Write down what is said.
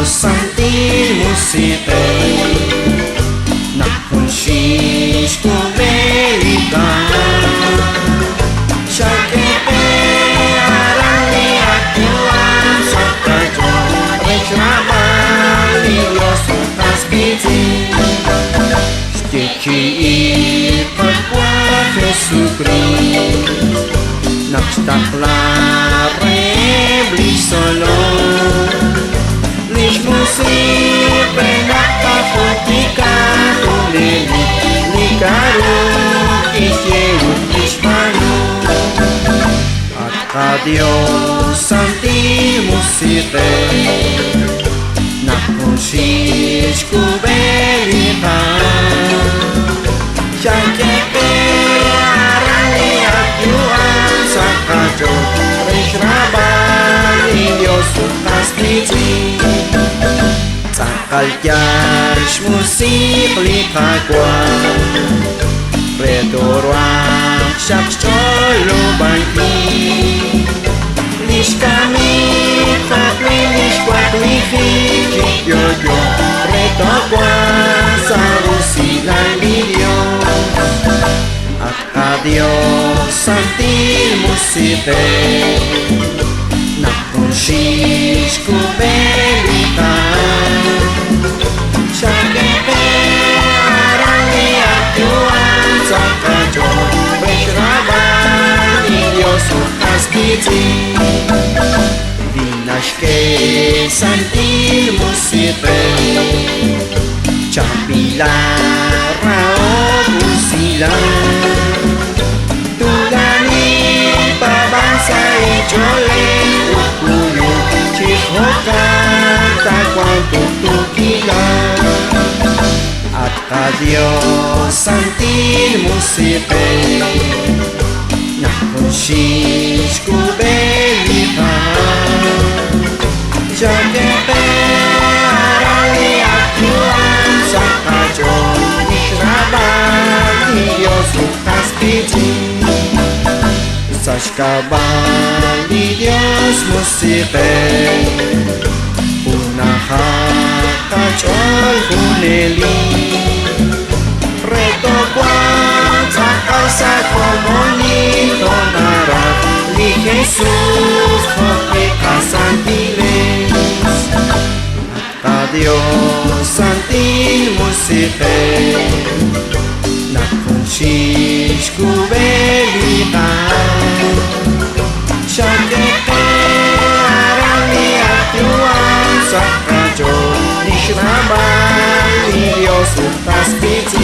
sentir musite nak consciência coberta chaque arali atuan sakajo reclamali Dios tas piti stiki pakwa Jesucristo nak stakla rebli solo lich musipe nak paputika tulili likaru kisieru ishmanu a Dios santi musite nak consciência coberta chaque arali atuan sakajo reclamali Dios tas piti sakal yash musik likagwa redorwa shak cholo banki lish kami fakli lish kwakli fiki yo retokwa sarusi langidio Dios santi musite nak consciência coberta chaque arali atuan sakajo reclamali Dios tas piti dinashke santi musite chapila rao musila Jole ukuyu chihoka ta cuanto tu quieras a Dios santil musipe na consciência coberta ya que arali atuan sakajo nishrabali Dios tas piti Sashkabali Dios musipe Unaha kachol huneli Reto cuanta causa comoni donara Li Jesus hope casantiles A Dios santil musipe Na consciência coberta chaque arali atuan sakajo nishrabali Dios tas piti